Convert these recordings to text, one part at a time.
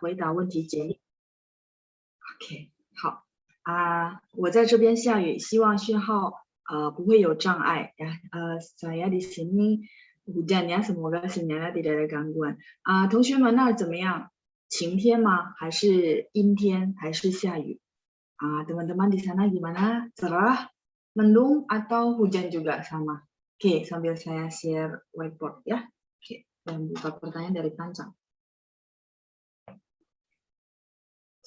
回答问题建议。OK， 好我在这边下雨，希望讯号不会有障碍ya. Saya di sini hujan ya, semoga sinyalnya tidak ada gangguan. 同学们那儿怎么样？晴天吗？还是阴天？还是下雨？teman-teman di sana gimana? Cerah, mendung, atau hujan juga sama? Oke, sambil saya share whiteboard ya. Oke, dan buka pertanyaan dari panjang.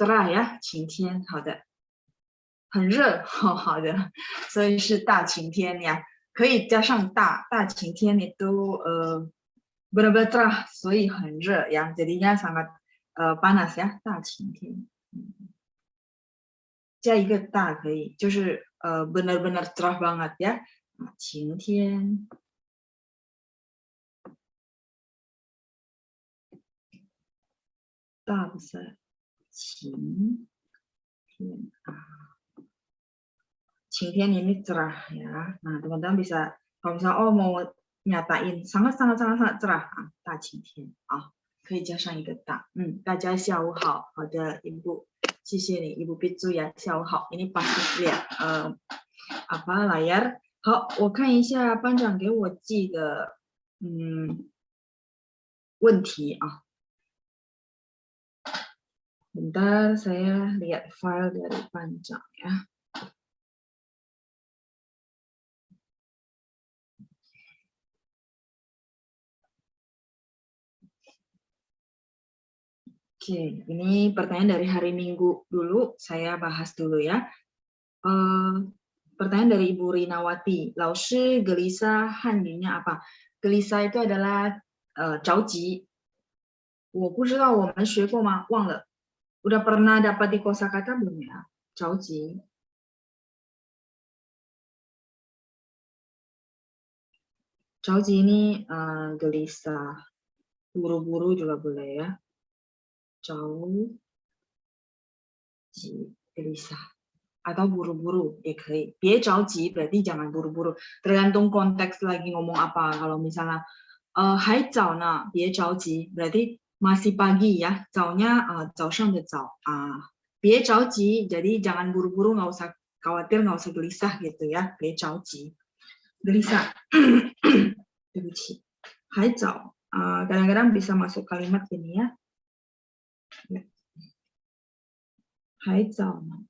cerah ya, 晴天，好的。很热，好的，所以是大晴天呀，可以加上大晴天itu benar-benar cerah， 所以很热ya, jadinya sangat panas ya， 大晴天。加一个大可以，就是benar-benar cerah banget ya， 晴天。大besar晴天晴天ini cerah ya. Nah, teman-teman bisa kalau misalnya mau nyatain sangat cerah 大晴天可以加上一个大。大家下午好，好的，一步，谢谢你，一步必注呀，下午好。ini pasti lihat apa layar。好，我看一下班长给我寄的问题bentar saya lihat file dari panjang ya. Oke, ini pertanyaan dari hari Minggu dulu, saya bahas dulu ya. Pertanyaan dari Ibu Rinawati, 老师 gelisah 汉语nya apa? Gelisah itu adalah 着急。我不知道我们学过吗？忘了。Udah pernah dapat di kosakata belum ya? 着急。着急ini gelisah, buru-buru juga boleh ya. 着急 gelisah atau buru-buru ya 可以. 别着急 berarti jangan buru-buru. Tergantung konteks lagi ngomong apa. Kalau misalnya 还早呢，别着急 berarti masih pagi ya. 早nya 早上的早别着急 jadi jangan buru-buru, nggak usah khawatir, nggak usah gelisah gitu ya. 别着急 gelisah. 对不起，还早kadang-kadang bisa masuk kalimat gini ya. 还早呢，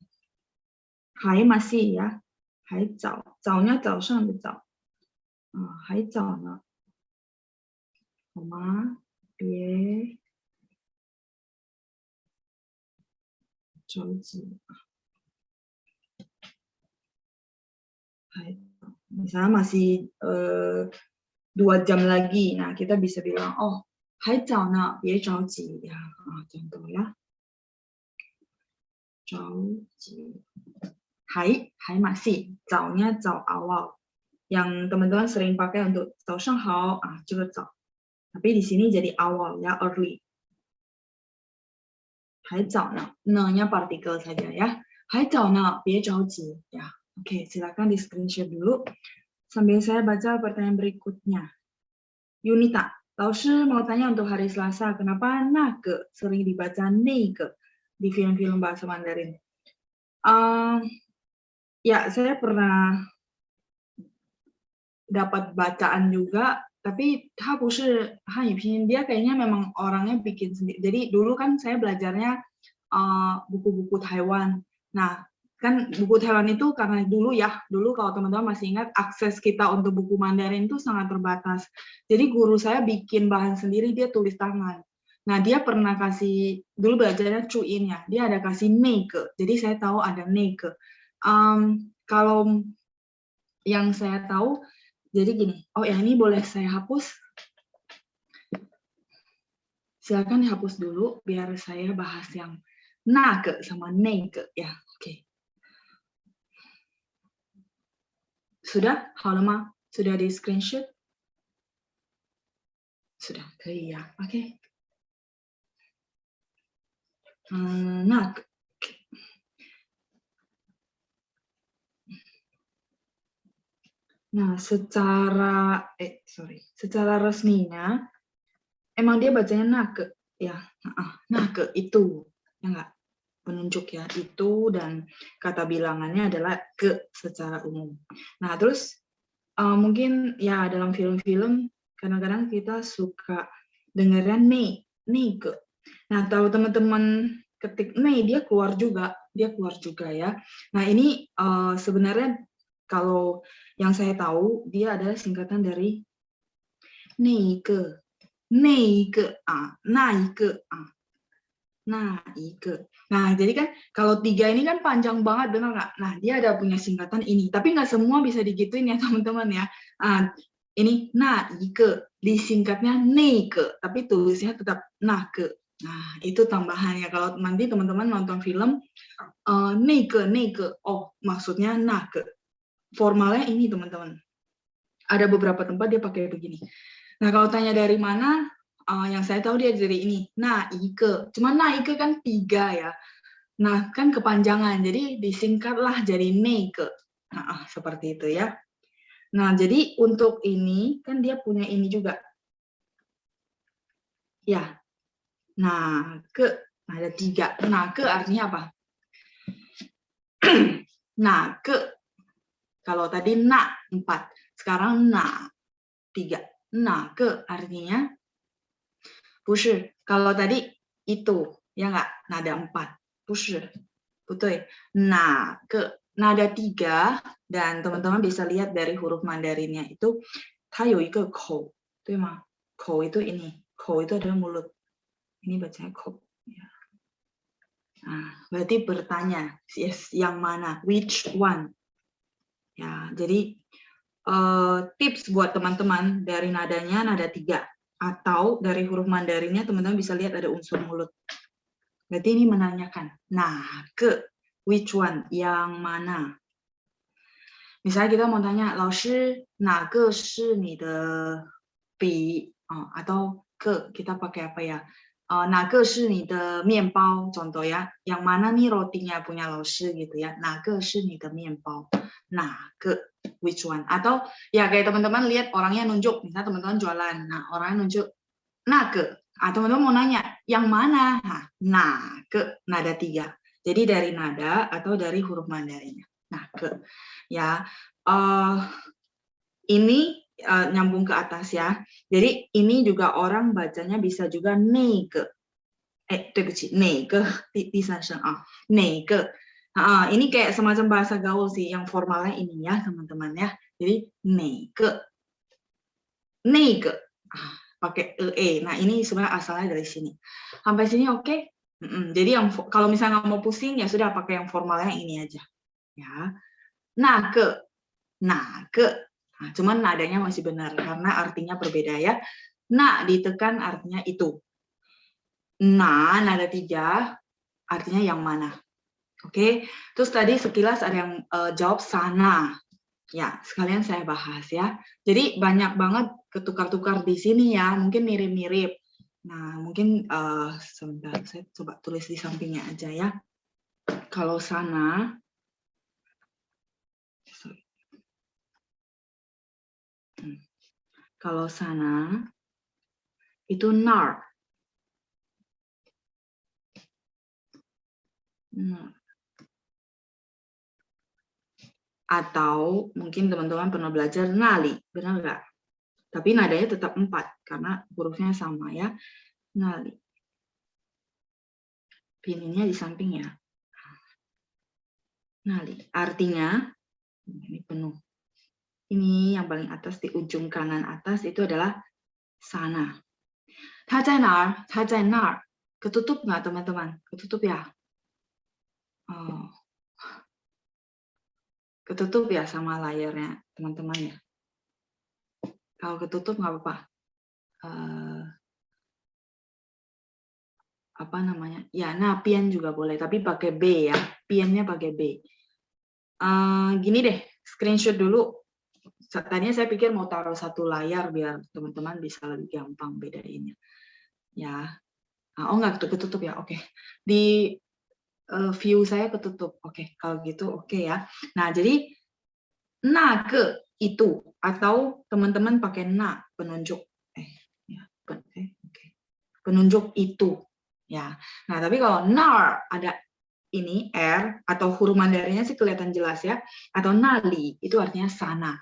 还 masih ya， 还早，早nya 早上的早还早呢，好吗？别着急还早，misalnya masih 2 jam lagi, nah kita bisa bilang oh 还早呢，别着急ya, contoh ya. 着急 还 masih, 早nya 早 awal. Yang teman-teman sering pakai untuk 早上好这个早. Tapi di sini jadi awal ya, early. 还早呢, ne-nya partikel saja ya. 还早呢，别着急ya. Oke, silakan di screenshot dulu. Sambil saya baca pertanyaan berikutnya. Yunita, 老师 mau tanya untuk hari Selasa, kenapa 那个 sering dibaca 那个 di film-film bahasa Mandarin? Ya, saya pernah dapat bacaan juga, tapi他不是汉语拼音, dia kayaknya memang orangnya bikin sendiri. Jadi dulu kan saya belajarnya buku-buku Taiwan. Nah, kan buku Taiwan itu karena dulu kalau teman-teman masih ingat, akses kita untuk buku Mandarin itu sangat terbatas. Jadi guru saya bikin bahan sendiri, dia tulis tangan. Nah, dia pernah kasih, dulu belajarnya cuin ya, dia ada kasih neike, jadi saya tahu ada neike. Kalau yang saya tahu, jadi gini, oh ya ini boleh saya hapus? Silakan dihapus dulu, biar saya bahas yang nake sama neike ya, oke. Sudah? 好了吗? Sudah di screenshot? Sudah, 可以呀, oke. Nah, secara resminya emang dia bacanya nake ya, nah ke itu, ya enggak? Penunjuk ya, itu dan kata bilangannya adalah ke secara umum. Nah, terus mungkin ya dalam film-film kadang-kadang kita suka dengeran nih ke. Nah, tahu teman-teman ketik nih dia keluar juga ya. Nah, ini sebenarnya kalau yang saya tahu dia adalah singkatan dari nih ke nah, Ike. Nah, jadi kan kalau 3 ini kan panjang banget, benar nggak? Nah, dia ada punya singkatan ini. Tapi nggak semua bisa digituin ya, teman-teman ya. Ini, nah, Ike. Disingkatnya Neike. Tapi tulisnya tetap Nake. Nah, itu tambahannya. Kalau nanti teman-teman nonton film, Neike. Oh, maksudnya Nake. Formalnya ini, teman-teman. Ada beberapa tempat dia pakai begini. Nah, kalau tanya dari mana, yang saya tahu dia dari ini. Nah, Ike. Cuma nah, Ike kan 3 ya. Nah, kan kepanjangan. Jadi disingkatlah jadi Neike. Nah, seperti itu ya. Nah, jadi untuk ini, kan dia punya ini juga. Ya. Nah, ada 3. Nah, ke artinya apa? Nah, ke. Kalau tadi na 4. Sekarang na 3. Nah, ke artinya 不是, kalau tadi itu, ya nggak? Nada 4. 不是, betul. Nah, nada 3, dan teman-teman bisa lihat dari huruf Mandarinnya itu, 它有一个口, 对吗? 口 itu ini, 口 itu adalah mulut. Ini bacanya 口. Ya. Nah, berarti bertanya, yes, yang mana? Which one? Ya, jadi tips buat teman-teman dari nadanya nada 3. Atau dari huruf Mandarinnya teman-teman bisa lihat ada unsur mulut. Berarti ini menanyakan. Nah, ke which one? Yang mana? Misalnya kita mau tanya, 老师,哪个是你的笔? Atau ke kita pakai apa ya? 哪个是你的面包? Contoh ya, yang mana nih rotinya punya 老师 gitu ya? 哪个是你的面包? Nah, ke which one? Atau ya kayak teman-teman lihat orangnya nunjuk, misalnya teman-teman jualan, nah orangnya nunjuk, nah ke, teman-teman mau nanya, yang mana? Nah, ke nada 3. Jadi dari nada atau dari huruf Mandarinnya. Nah, ke, ya, ini nyambung ke atas ya. Jadi ini juga orang bacanya bisa juga nege. 对不起，哪个第三声啊，哪个 ini kayak semacam bahasa gaul sih, yang formalnya ini ya teman-teman ya. Jadi nege, pakai e. Nah ini sebenarnya asalnya dari sini. Sampai sini oke? Jadi yang kalau misalnya nggak mau pusing ya sudah pakai yang formalnya ini aja. Ya, nah ke. Nah, cuman nadanya masih benar karena artinya berbeda ya. Nah ditekan artinya itu. Nah, nada 3 artinya yang mana? Oke, terus tadi sekilas ada yang jawab sana. Ya, sekalian saya bahas ya. Jadi banyak banget ketukar-tukar di sini ya, mungkin mirip-mirip. Nah, mungkin sebentar, saya coba tulis di sampingnya aja ya. Kalau sana, kalau sana itu nar. Atau mungkin teman-teman pernah belajar nali, benar nggak? Tapi nadanya tetap 4 karena hurufnya sama ya. Nali. Pinnya di samping ya. Nali. Artinya ini penuh. Ini yang paling atas di ujung kanan atas itu adalah sana. 它在哪儿? 它在那儿. Ketutup nggak teman-teman? Ketutup ya? Oh. Ketutup ya sama layarnya teman-teman ya. Kalau ketutup nggak apa-apa. Apa namanya? Ya, nah pian juga boleh, tapi pakai B ya. Piannya pakai B. Gini deh, screenshot dulu. Tadinya saya pikir mau taruh satu layar biar teman-teman bisa lebih gampang bedainnya. Ya. Oh nggak ketutup ya, oke. Di view saya ketutup, oke. Kalau gitu oke ya. Nah jadi na ke itu atau teman-teman pakai na penunjuk. Oke. penunjuk itu. Ya. Nah, tapi kalau nar ada ini R atau huruf Mandarinnya sih kelihatan jelas ya. Atau nali itu artinya sana,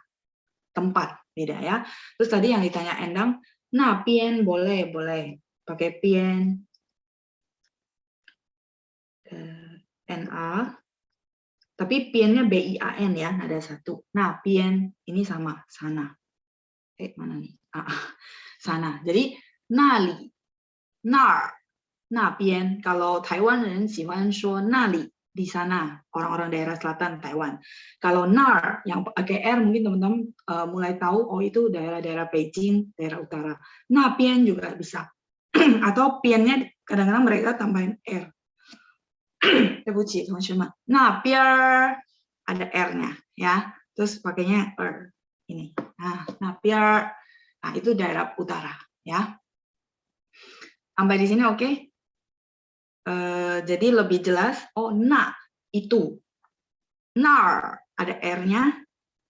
tempat, beda ya. Terus tadi yang ditanya Endang, nah pien boleh, pakai pien, NA, tapi piennya BIAN ya, ada satu. Nah pien ini sama, sana. Mana nih? Sana. Jadi nali, nar, nah pien. Kalau Taiwan 人喜欢说那里 di sana, orang-orang daerah selatan Taiwan. Kalau nar yang pakai R mungkin teman-teman mulai tahu, oh itu daerah-daerah Beijing, daerah utara. Nah pien juga bisa. Atau piennya kadang-kadang mereka tambahin R. 对不起，同学们。那边ada R-nya ya. Terus pakainya R ini. Nah biar nah itu daerah utara ya. Sampai di sini oke? Jadi lebih jelas. Oh, nah itu. Nar ada R-nya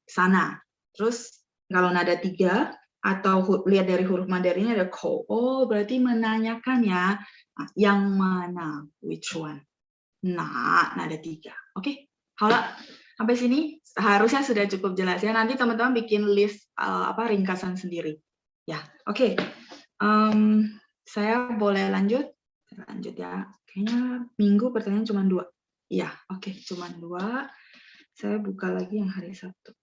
sana. Terus kalau nada 3 atau lihat dari huruf Mandarinnya ada ko. Oh, berarti menanyakan ya. Nah, yang mana? Which one? Nah, nada 3. Oke? Halo. Sampai sini harusnya sudah cukup jelas ya. Nanti teman-teman bikin list ringkasan sendiri. Ya, oke. Saya boleh lanjut? Lanjut ya. Kayaknya minggu pertanyaan cuma 2. Iya, oke, cuma 2. Saya buka lagi yang hari Sabtu.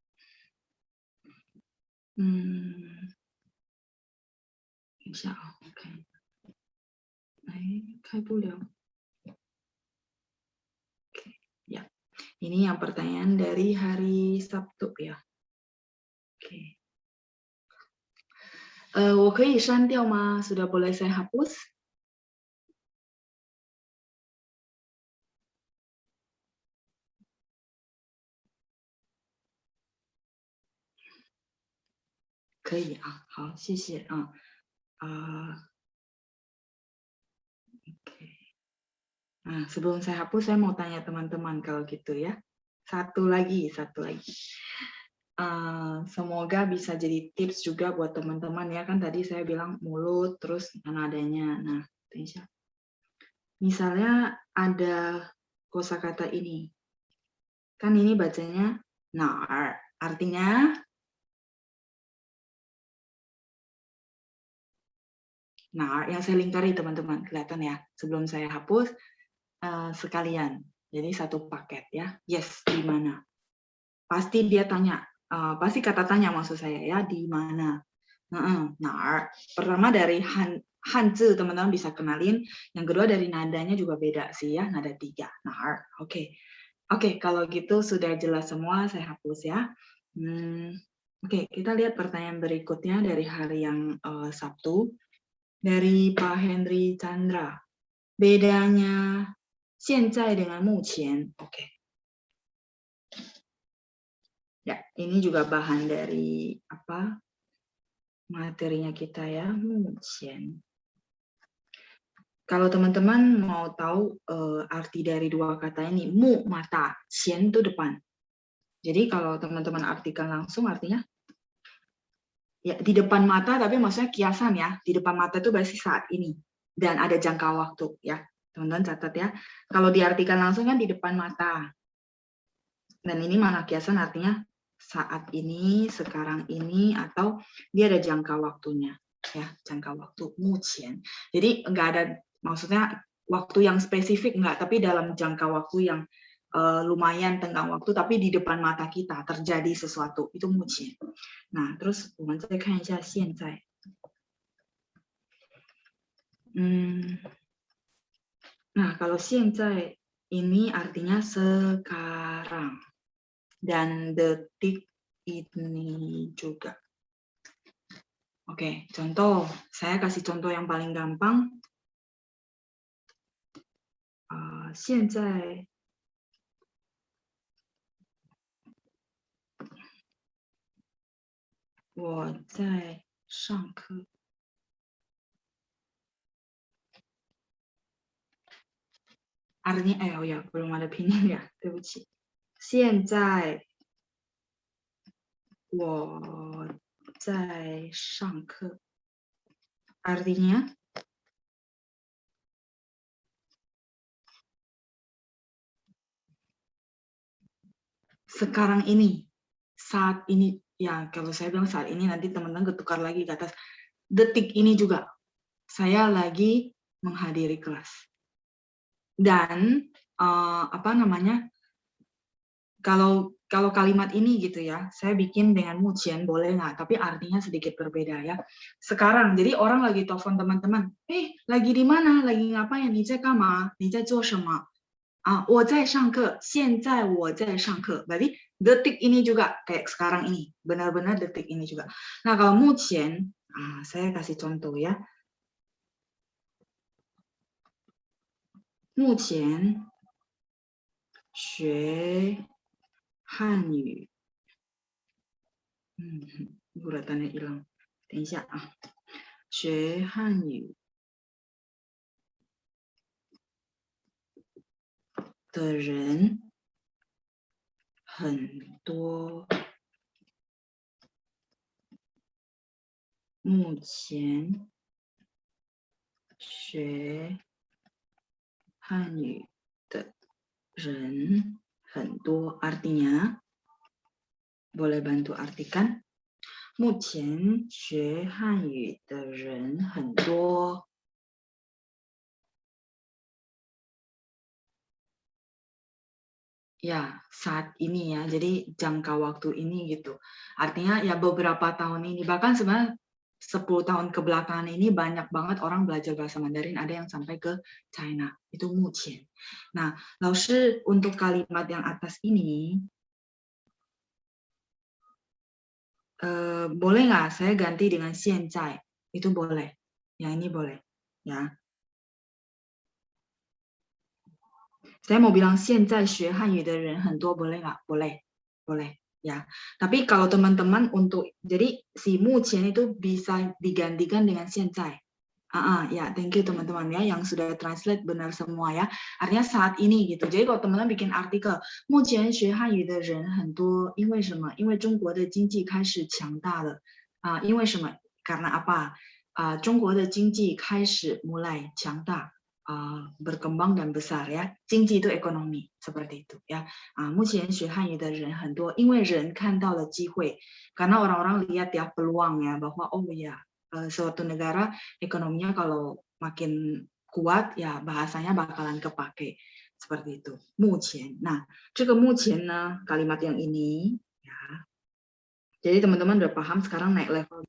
Insya Allah, oke. Kai beliau. Oke, ya. Ini yang pertanyaan dari hari Sabtu ya. Oke. 我可以删掉吗? Sudah boleh saya hapus? 可以啊，好，谢谢啊。Nah, sebelum saya hapus, saya mau tanya teman-teman kalau gitu ya. Satu lagi. Semoga bisa jadi tips juga buat teman-teman ya. Kan tadi saya bilang mulut, terus nadanya. Nah, misalnya ada kosakata ini. Kan ini bacanya nar. Artinya nar. Yang saya lingkari teman-teman. Kelihatan ya. Sebelum saya hapus, sekalian. Jadi satu paket ya. Yes, di mana? Pasti dia tanya. Pasti kata tanya maksud saya ya, di mana? Nar. Pertama dari Hanzi teman-teman bisa kenalin. Yang kedua dari nadanya juga beda sih ya, nada 3. Nar. Oke, kalau gitu sudah jelas semua, saya hapus ya. Oke, kita lihat pertanyaan berikutnya dari hari yang Sabtu. Dari Pak Henry Chandra. Bedanya 现在 dengan 目前. Oke. Ya, ini juga bahan dari materinya kita ya, 目前. Kalau teman-teman mau tahu arti dari dua kata ini, mu mata, xian itu depan. Jadi kalau teman-teman artikan langsung artinya ya di depan mata, tapi maksudnya kiasan ya. Di depan mata itu berarti saat ini dan ada jangka waktu ya. Teman-teman catat ya. Kalau diartikan langsung kan di depan mata. Dan ini mana kiasan artinya saat ini, sekarang ini, atau dia ada jangka waktunya ya, jangka waktu mucian. Jadi enggak ada maksudnya waktu yang spesifik enggak, tapi dalam jangka waktu yang lumayan tenggang waktu, tapi di depan mata kita terjadi sesuatu, itu mucian. Nah, terus 我们再看一下现在. Nah, kalau 现在 ini artinya sekarang. Dan detik ini juga. Oke, contoh. Saya kasih contoh yang paling gampang. 现在我在上课. Artinya, oh ya, belum ada pinyin ya, 对不起. 现在我在上课. Artinya sekarang ini, saat ini, ya kalau saya bilang saat ini nanti teman-teman ketukar lagi ke atas. Detik ini juga saya lagi menghadiri kelas. Dan apa namanya? Kalau kalimat ini gitu ya, saya bikin dengan mujian boleh nggak? Tapi artinya sedikit berbeda ya. Sekarang, jadi orang lagi telepon teman-teman, lagi di mana? Lagi ngapain? 你在干嘛？你在做什么？我在上课，现在我在上课. Berarti detik ini juga kayak sekarang ini, benar-benar detik ini juga. Nah kalau mujian, saya kasih contoh ya. 目前学汉语，buratannya hilang. 等一下啊，学汉语的人很多。目前学汉语的人很多。Artinya, boleh bantu artikan? 目前学汉语的人很多。Ya, saat ini ya, jadi jangka waktu ini gitu. Artinya ya beberapa tahun ini, bahkan sebenarnya 10 tahun kebelakangan ini banyak banget orang belajar bahasa Mandarin, ada yang sampai ke China. Itu mujian. Nah, Laoshi untuk kalimat yang atas ini, boleh nggak saya ganti dengan 现在? Itu boleh. Yang ini boleh. Ya. Saya mau bilang 现在学汉语的人很多, boleh nggak? Boleh. Boleh. Ya. Tapi kalau teman-teman untuk, jadi si mujian itu bisa digantikan dengan 现在. Ya, thank you teman-teman ya yang sudah translate benar semua ya. Artinya saat ini gitu. Jadi kalau teman-teman bikin artikel, 目前学汉语的人很多，因为什么？因为中国的经济开始强大了。因为什么？karena apa？中国的经济开始mulai 强大。berkembang dan besar ya. 经济 itu ekonomi seperti itu ya. 目前学汉语的人很多，因为人看到了机会，karena orang-orang lihat ya peluang ya bahwa oh ya suatu negara ekonominya kalau makin kuat ya bahasanya bakalan kepake seperti itu. 目前. Nah, 这个目前呢 kalimat yang ini ya. Jadi teman-teman udah paham sekarang naik level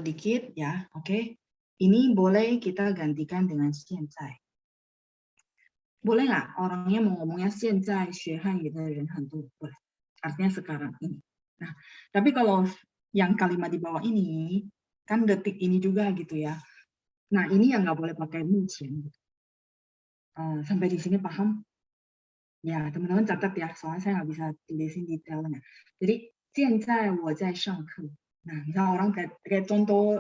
dikit ya, oke. Ini boleh kita gantikan dengan 现在. Boleh nggak orangnya mau ngomongnya 现在学汉语的人很多? Boleh. Artinya sekarang ini. Nah, tapi kalau yang kalimat di bawah ini, kan detik ini juga gitu ya. Nah, ini yang nggak boleh pakai 目前. Sampai di sini paham? Ya, teman-teman catat ya, soalnya saya nggak bisa tulisin detailnya. Jadi, 现在我在上课. Nah, misal orang kayak contoh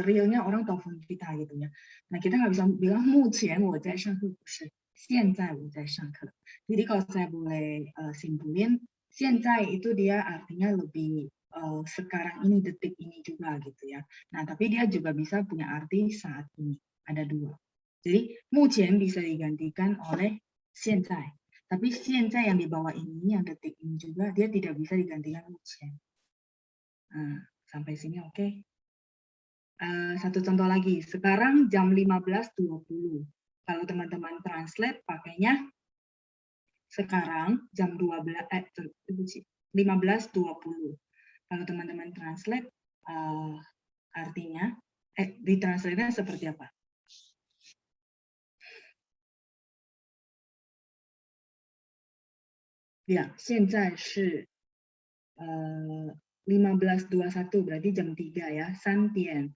realnya orang telepon kita gitu ya. Nah, kita nggak bisa bilang 目前我在上课, 不是. 现在我在上课. Jadi kalau saya boleh simpulin, 现在 itu dia artinya lebih sekarang ini, detik ini juga gitu ya. Nah, tapi dia juga bisa punya arti saat ini. Ada dua. Jadi, 目前 bisa digantikan oleh 现在. Tapi 现在 yang di bawah ini, yang detik ini juga, dia tidak bisa digantikan 目前. Nah, sampai sini oke. Satu contoh lagi. Sekarang jam 15.20. Kalau teman-teman translate pakainya sekarang jam 15.20. Kalau teman-teman translate artinya ditranslate-nya seperti apa? Ya, 现在是15.21 berarti jam 3 ya. 3:20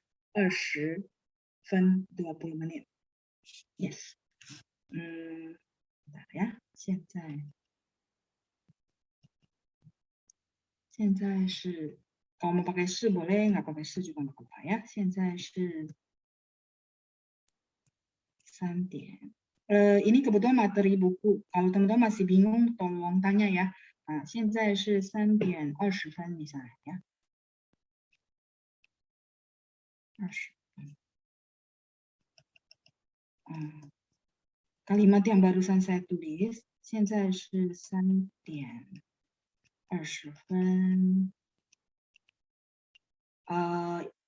Yes. Bentar ya. 现在是 kalau mau pakai 是 boleh, nggak pakai 是 juga nggak apa-apa ya. 现在是3 点. Ini kebetulan materi buku. Kalau teman-teman masih bingung, tolong tanya ya. 现在是3点20分 misalnya ya. 20 分. kalimat yang barusan saya tulis, 现在是3:20.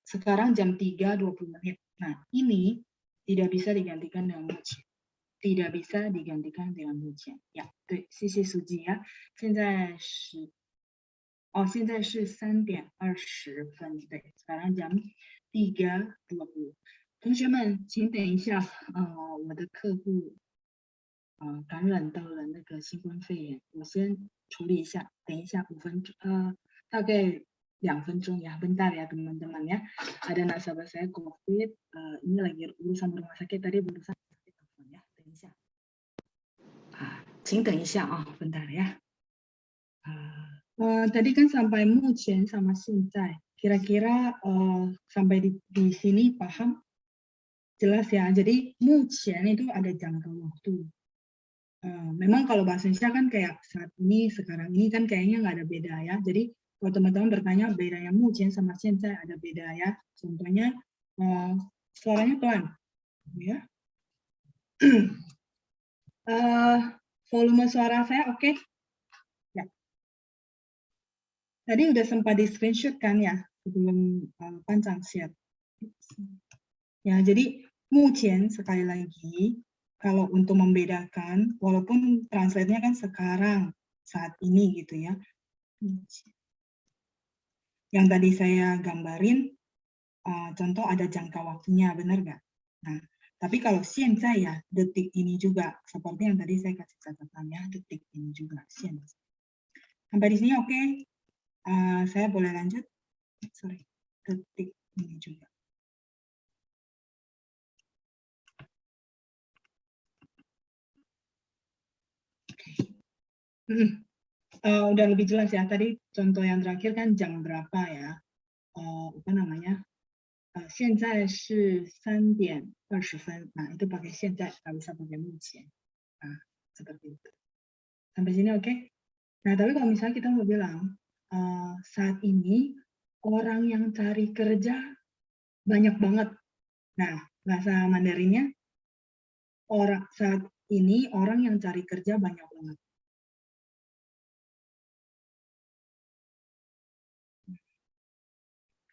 Sekarang jam 3:20. Nah, ini tidak bisa digantikan dengan 目前. Tidak bisa digantikan dengan 目前. Ya, 对，谢谢苏吉呀。现在是3:20. 对， sekarang jam 3:20. 同学们，请等一下，我的客户感染到了那个新冠肺炎，我先处理一下，等一下5分钟，大概2分钟ya, bentar ya teman-teman ya. Ada nasabah saya COVID, ini lagi urusan rumah sakit tadi barusan telepon ya, 等一下。请等一下啊，bentar ya. Tadi kan sampai 目前 sama 现在, kira-kira sampai di sini paham? Jelas ya, jadi 目前 itu ada jangka waktu. Memang kalau bahasa Indonesia kan kayak saat ini, sekarang ini kan kayaknya nggak ada beda ya. Jadi kalau teman-teman bertanya bedanya 目前 sama 现在 ada beda ya. Contohnya suaranya pelan, ya. Volume suara saya oke? Ya. Tadi udah sempat di screenshot kan ya sebelum panjang share. Ya, jadi 目前 sekali lagi. Kalau untuk membedakan, walaupun translate-nya kan sekarang, saat ini gitu ya. Yang tadi saya gambarin, contoh ada jangka waktunya, benar nggak? Nah, tapi kalau 现在 ya, detik ini juga. Seperti yang tadi saya kasih catatannya, detik ini juga. 现在. Sampai di sini oke? Saya boleh lanjut? Sorry, detik ini juga. Udah lebih jelas ya, tadi contoh yang terakhir kan jam berapa ya, apa namanya, 现在是3:20. Nah, itu pakai 现在, nggak bisa pakai 目前. Nah, seperti itu. Sampai sini oke? Nah, tapi kalau misalnya kita mau bilang, saat ini orang yang cari kerja banyak banget. Nah, bahasa Mandarinnya, saat ini orang yang cari kerja banyak banget.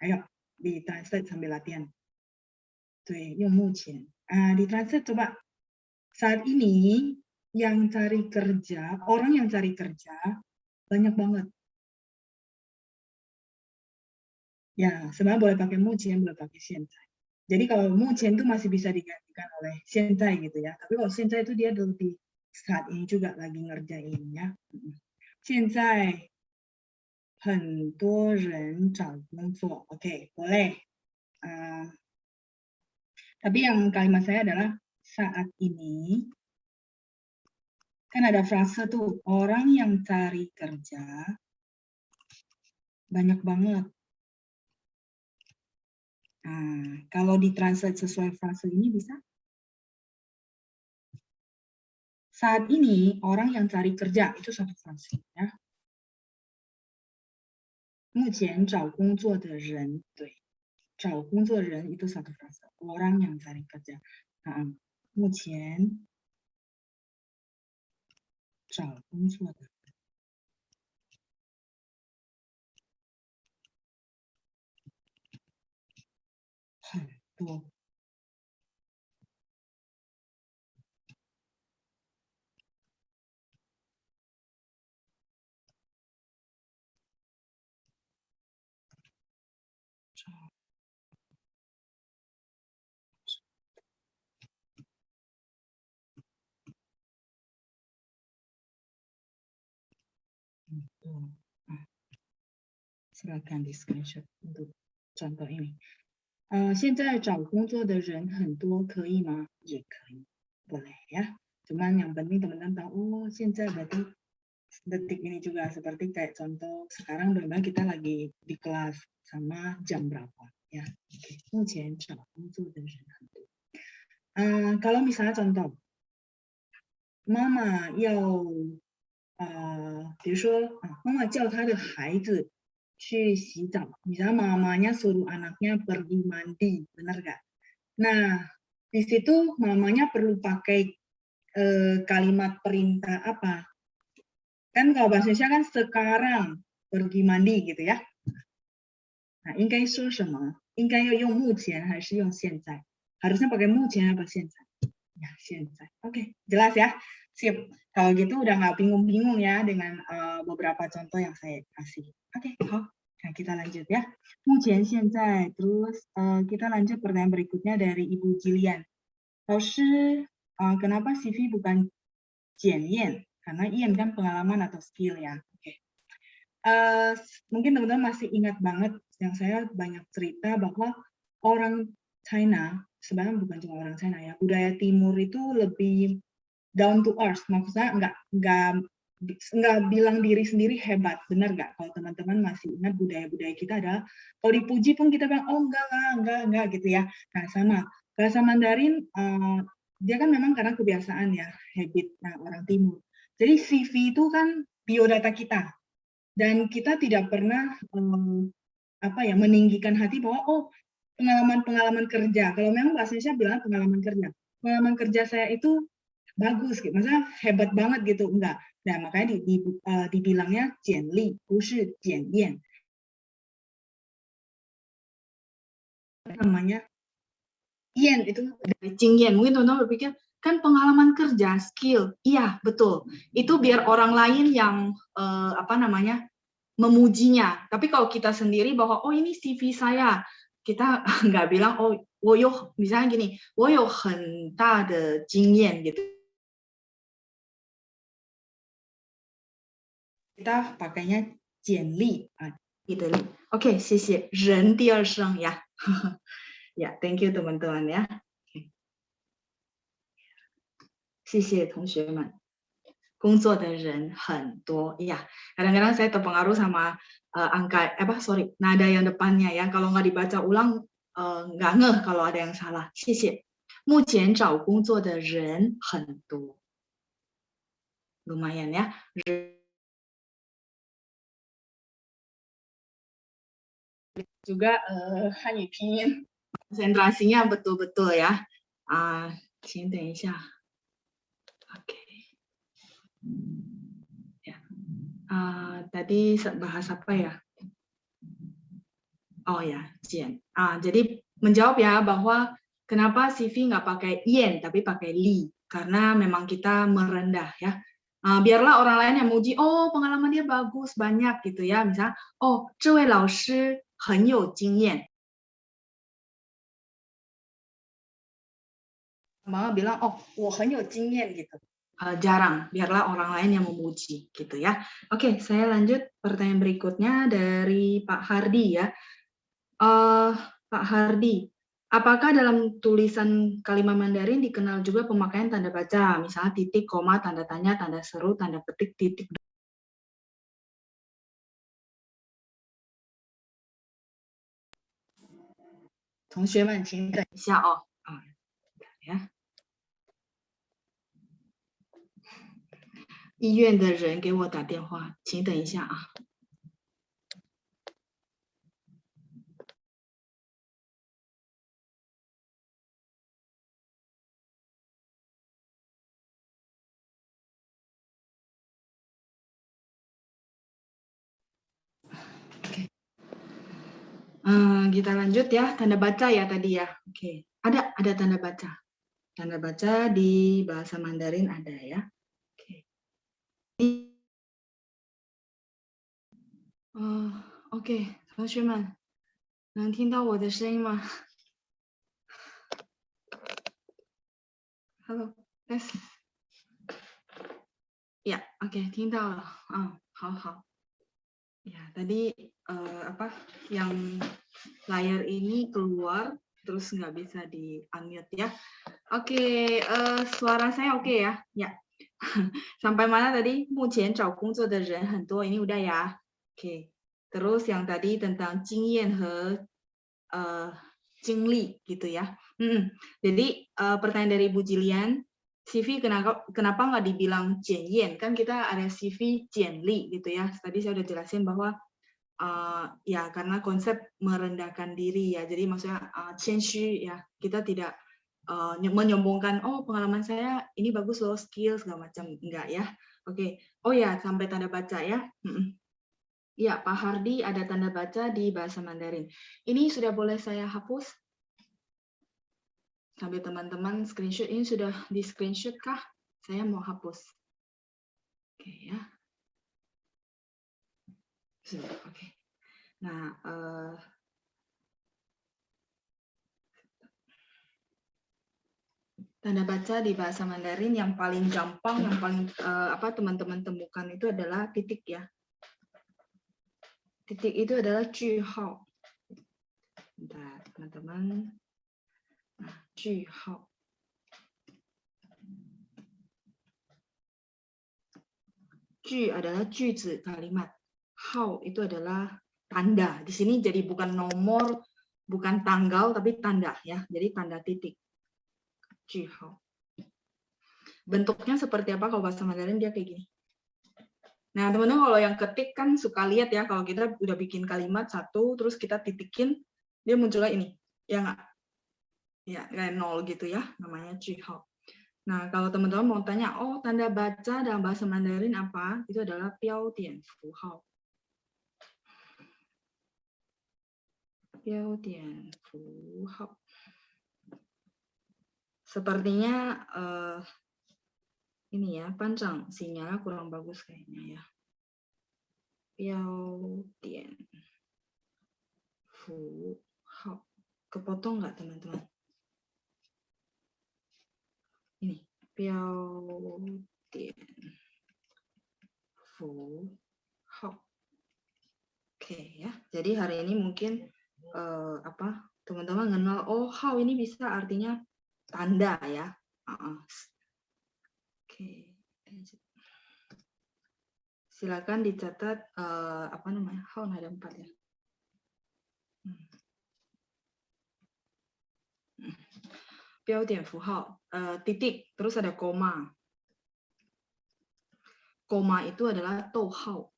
Ayo, di-translate sambil latihan. 对，用目前. Di-translate coba. Saat ini yang cari kerja, orang yang cari kerja banyak banget. Ya, sebenarnya boleh pakai 目前, boleh pakai 现在. Jadi kalau 目前 itu masih bisa digantikan oleh 现在 gitu ya. Tapi kalau 现在 itu dia lebih saat ini juga lagi ngerjain ya. 现在很多人找工作. Oke, boleh. Tapi yang kalimat saya adalah saat ini. Kan ada frase tuh, orang yang cari kerja banyak banget. Nah, kalau ditranslate sesuai frase ini bisa? Saat ini orang yang cari kerja, itu satu frase ya. 目前找工作的人, 对. 找工作人 itu satu frase. Orang yang cari kerja. Nah, 目前找工作的人很多. Silakan di screenshot untuk contoh ini. 现在找工作的人很多，可以吗？也可以, boleh ya. Cuman yang penting teman-teman tahu,现在berarti detik ini juga seperti kayak contoh sekarang benar-benar kita lagi di kelas sama jam berapa ya. Oke, 目前找工作的人很多. Kalau misalnya contoh, 妈妈要比如说妈妈叫她的孩子去洗澡, misalnya mamanya suruh anaknya pergi mandi, benar nggak? Nah, di situ mamanya perlu pakai kalimat perintah apa? Kan kalau bahasa Indonesia kan sekarang pergi mandi gitu ya. Nah, 应该说什么？应该要用目前还是用现在？ Harusnya pakai 目前apa 现在？ Ya, 现在. Oke, jelas ya. Sip. Kalau gitu udah nggak bingung-bingung ya dengan beberapa contoh yang saya kasih. Oke, nah kita lanjut ya. 目前现在 terus kita lanjut pertanyaan berikutnya dari Ibu Jilian. 老师, kenapa CV bukan 检验? Karena 验 kan pengalaman atau skill ya. Oke. Mungkin teman-teman masih ingat banget yang saya banyak cerita bahwa orang China, sebenarnya bukan cuma orang China ya, budaya Timur itu lebih down to earth, maksudnya nggak bilang diri sendiri hebat, benar nggak? Kalau teman-teman masih ingat budaya-budaya kita adalah kalau dipuji pun kita bilang oh enggak gitu ya. Nah sama bahasa Mandarin dia kan memang karena kebiasaan ya, habit orang Timur. Jadi CV itu kan biodata kita. Dan kita tidak pernah meninggikan hati bahwa pengalaman kerja. Kalau memang bahasa Indonesia bilang pengalaman kerja. Pengalaman kerja saya itu bagus, gitu. Maksudnya hebat banget gitu, enggak. Nah, makanya dibilangnya 简历, 不是检验. Namanya Yen itu dari Jingyen. Mungkin teman-teman berpikir kan pengalaman kerja, skill. Iya, betul. Itu biar orang lain yang memujinya. Tapi kalau kita sendiri bahwa oh ini CV saya, kita nggak bilang misalnya gini, 我有很大的经验 gitu. Kita pakainya 简历 gitu. Oke, 谢谢. 人第二声 ya. Ya, thank you teman-teman ya. 谢谢同学们。工作的人很多, iya. Kadang-kadang saya terpengaruh sama nada yang depannya ya. Kalau nggak dibaca ulang, nggak ngeh kalau ada yang salah. 谢谢. 目前找工作的人很多. Lumayan ya. Juga Hanyu Pinyin konsentrasinya betul-betul ya. 请等一下. Oke. Ya. Tadi bahas apa ya? Oh ya, Jian. Jadi menjawab ya bahwa kenapa CV nggak pakai yen tapi pakai li, karena memang kita merendah ya. Biarlah orang lain yang muji, oh pengalaman dia bagus banyak gitu ya, misalnya, oh 这位老师很有经验. Mama bilang, oh 我很有经验 gitu. Jarang, biarlah orang lain yang memuji gitu ya. Oke, saya lanjut pertanyaan berikutnya dari Pak Hardi ya. Pak Hardi, apakah dalam tulisan kalimat Mandarin dikenal juga pemakaian tanda baca, misalnya titik, koma, tanda tanya, tanda seru, tanda petik, titik. Teman-teman, 请等一下哦。ya. 医院的人给我打电话，请等一下啊。Kita lanjut ya, tanda baca ya tadi ya. Oke, ada tanda baca. Tanda baca di bahasa Mandarin ada ya. OK， 同学们，能听到我的声音吗 ？Hello， yes。Ya, OK， 听到了。好。Ya, tadi yang layar ini keluar terus nggak bisa di unmute ya. Oke, suara saya oke ya? Ya. Sampai mana tadi? 目前找工作的人很多, ini udah ya. Oke. Terus yang tadi tentang 经验和经历 gitu ya. Jadi pertanyaan dari Bu Jilian, CV kenapa nggak dibilang 检验? Kan kita ada CV 简历gitu ya. Tadi saya udah jelasin bahwa ya karena konsep merendahkan diri ya. Jadi maksudnya 谦虚 ya. Kita tidak menyombongkan, oh pengalaman saya ini bagus loh, skill segala macam, enggak ya. Oke. Oh ya, sampai tanda baca ya. Ya, Pak Hardi ada tanda baca di bahasa Mandarin. Ini sudah boleh saya hapus? Sambil teman-teman screenshot, ini sudah di screenshot kah? Saya mau hapus. Oke ya. Sudah, oke. Nah, tanda baca di bahasa Mandarin yang paling gampang, yang paling teman-teman temukan itu adalah titik ya. Titik itu adalah jihao. Bentar, teman-teman. Nah, jihao. Ju adalah juzi, kalimat. Hao itu adalah tanda. Di sini jadi bukan nomor, bukan tanggal, tapi tanda ya. Jadi tanda titik. Jihao. Bentuknya seperti apa kalau bahasa Mandarin dia kayak gini. Nah, teman-teman kalau yang ketik kan suka lihat ya, kalau kita udah bikin kalimat satu, terus kita titikin, dia munculnya ini. Ya nggak? Ya, kayak nol gitu ya, namanya jihao. Nah, kalau teman-teman mau tanya, oh tanda baca dalam bahasa Mandarin apa? Itu adalah piao dian fu hao. Piao dian fu hao. Sepertinya ini ya, panjang sinyalnya kurang bagus kayaknya ya. Piao dian fu hao. Kepotong nggak teman-teman? Ini piao dian fu hao. Oke ya. Jadi hari ini mungkin teman-teman kenal, oh hao ini bisa artinya tanda ya. Oke. Silakan dicatat hao ada 4 ya. Piao dian fu hao, titik, terus ada koma. Koma itu adalah tou hao.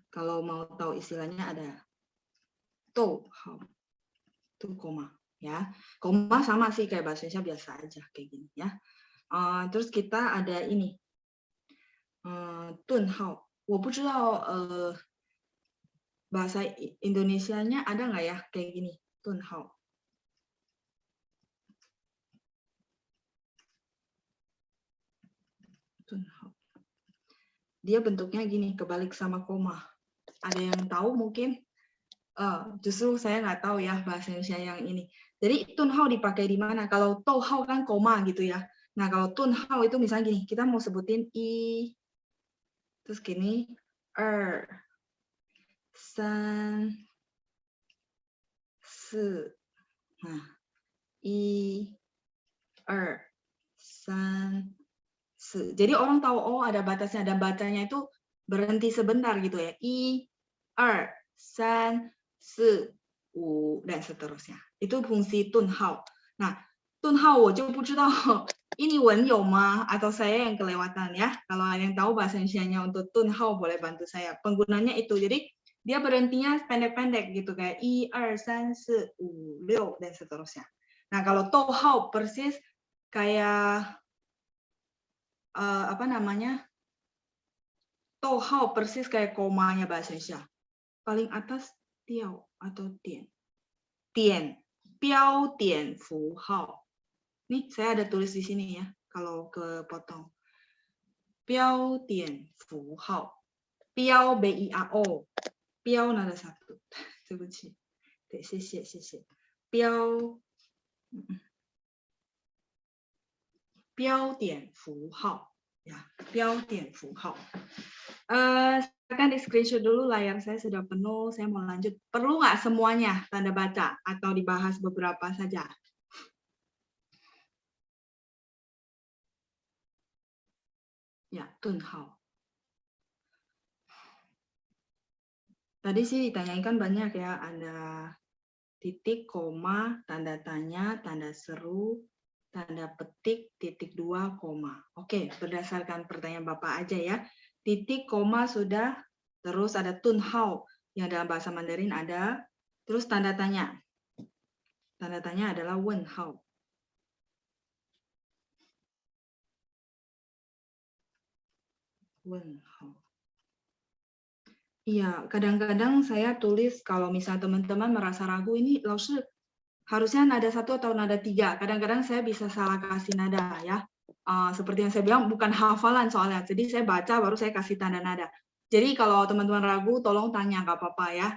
Kalau mau tahu istilahnya ada tou hao. Itu koma ya. Koma sama sih kayak bahasa Indonesia biasa aja kayak gini ya. Terus kita ada ini. Tun hao. 我不知道 bahasa Indonesianya ada nggak ya kayak gini, tun hao. Tun hao. Dia bentuknya gini, kebalik sama koma. Ada yang tahu mungkin? Justru saya nggak tahu ya bahasa Indonesia yang ini. Jadi tun hao dipakai di mana? Kalau tou hao kan koma gitu ya. Nah kalau tun hao itu misalnya gini, kita mau sebutin i, terus gini, san, si. Nah, i, san, si. Jadi orang tahu, oh ada batasnya, dan bacanya itu berhenti sebentar gitu ya. I, san, si, dan seterusnya. Itu fungsi tun hao. Nah, tun hao 我就不知道 ini wen有吗? Atau saya yang kelewatan ya. Kalau ada yang tahu bahasa Indonesia-nya untuk tun hao boleh bantu saya. Penggunanya itu. Jadi dia berhentinya pendek-pendek gitu kayak 1 2 3 4 5 6 dan seterusnya. Nah, kalau tou hao persis kayak tou hao persis kayak komanya bahasa Indonesia. Paling atas tiao atau tian. Tian. Piao dian fu hao. Nih, saya ada tulis di sini ya, kalau kepotong. Piao dian fu hao. Piao B-I-A-O. Piao nada satu. 对不起。对，谢谢。标点符号ya, 标点符号。Silakan di screenshot dulu, layar saya sudah penuh, saya mau lanjut. Perlu nggak semuanya tanda baca atau dibahas beberapa saja? Ya, tun hao. Tadi sih ditanyakan banyak ya, ada titik, koma, tanda tanya, tanda seru, tanda petik, titik 2, koma. Oke, berdasarkan pertanyaan Bapak aja ya. Titik, koma sudah, terus ada tun hao, yang dalam bahasa Mandarin ada, terus tanda tanya. Tanda tanya adalah 问号. Iya, kadang-kadang saya tulis kalau misal teman-teman merasa ragu ini Laoshi harusnya nada 1 atau nada 3. Kadang-kadang saya bisa salah kasih nada ya. Seperti yang saya bilang bukan hafalan soalnya. Jadi saya baca baru saya kasih tanda nada. Jadi kalau teman-teman ragu tolong tanya nggak apa-apa ya.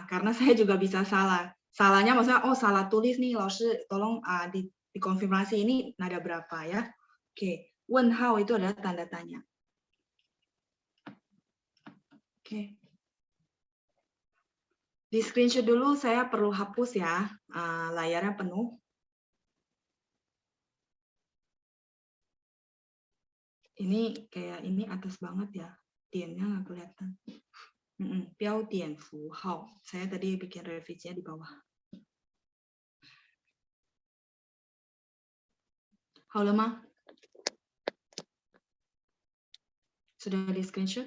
Karena saya juga bisa salah. Salahnya maksudnya salah tulis nih Laoshi tolong dikonfirmasi ini nada berapa ya. Oke, 问号 itu adalah tanda tanya. Oke. Di screenshot dulu saya perlu hapus ya, layarnya penuh. Ini kayak ini atas banget ya, tiennya nggak kelihatan. Piao tian fu hao. Saya tadi bikin revisinya di bawah. Hao le ma? Sudah di screenshot?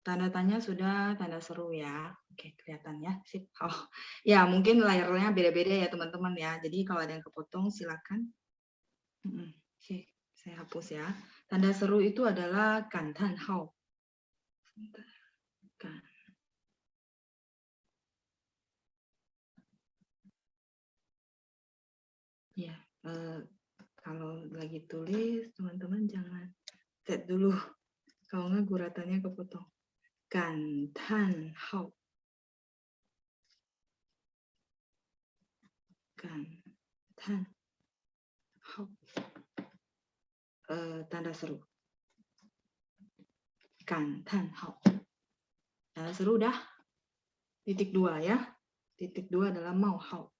Tanda tanya sudah, tanda seru ya. Oke, kelihatan ya. Sip. Ya, mungkin layarnya beda-beda ya teman-teman ya. Jadi kalau ada yang kepotong silakan. Oke, saya hapus ya. Tanda seru itu adalah kantan hao. Ya, kalau lagi tulis teman-teman jangan set dulu. Kalau nggak guratannya kepotong. Kantan hao. Kantan hao. Tanda seru. Kantan hao. Tanda seru udah. Titik 2 ya. Titik 2 adalah mau hao.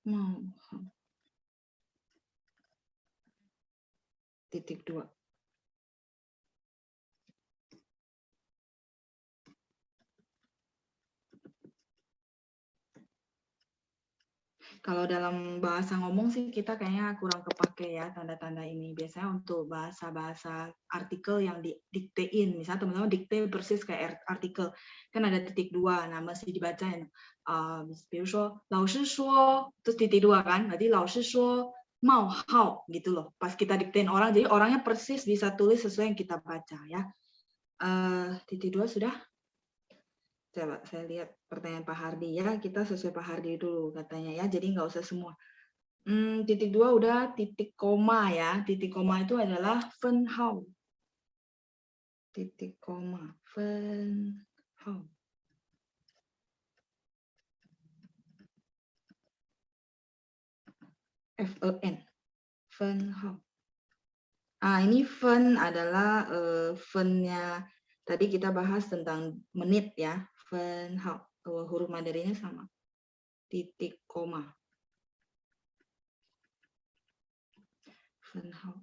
Mau hao. Titik 2. Kalau dalam bahasa ngomong sih kita kayaknya kurang kepake ya tanda-tanda ini. Biasanya untuk bahasa-bahasa artikel yang didiktein. Misalnya teman-teman dikte persis kayak artikel. Kan ada titik 2, nah mesti dibacain. 比如说老师说 terus titik 2 kan. Berarti 老师说mau hao gitu loh. Pas kita diktein orang, jadi orangnya persis bisa tulis sesuai yang kita baca ya. Titik 2 sudah? Coba saya lihat pertanyaan Pak Hardi ya, kita sesuai Pak Hardi dulu katanya ya, jadi nggak usah semua. Titik 2 udah, titik koma ya, titik koma itu adalah fen hao. Titik koma, fen hao. F-E-N, fen hao. Ini fen adalah fen-nya, tadi kita bahas tentang menit ya, fen hao, huruf Mandarinnya sama. Titik koma.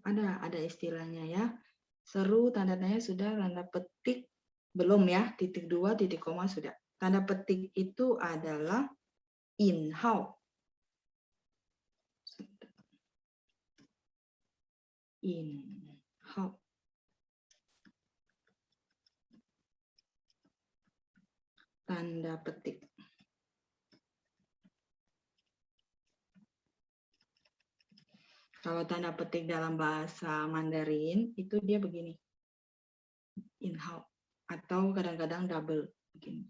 Ada istilahnya ya. Seru tanda tanya sudah, tanda petik belum ya. Titik 2, titik koma sudah. Tanda petik itu adalah in hao. In hao. Tanda petik. Kalau tanda petik dalam bahasa Mandarin itu dia begini. In hao. Atau kadang-kadang double begini.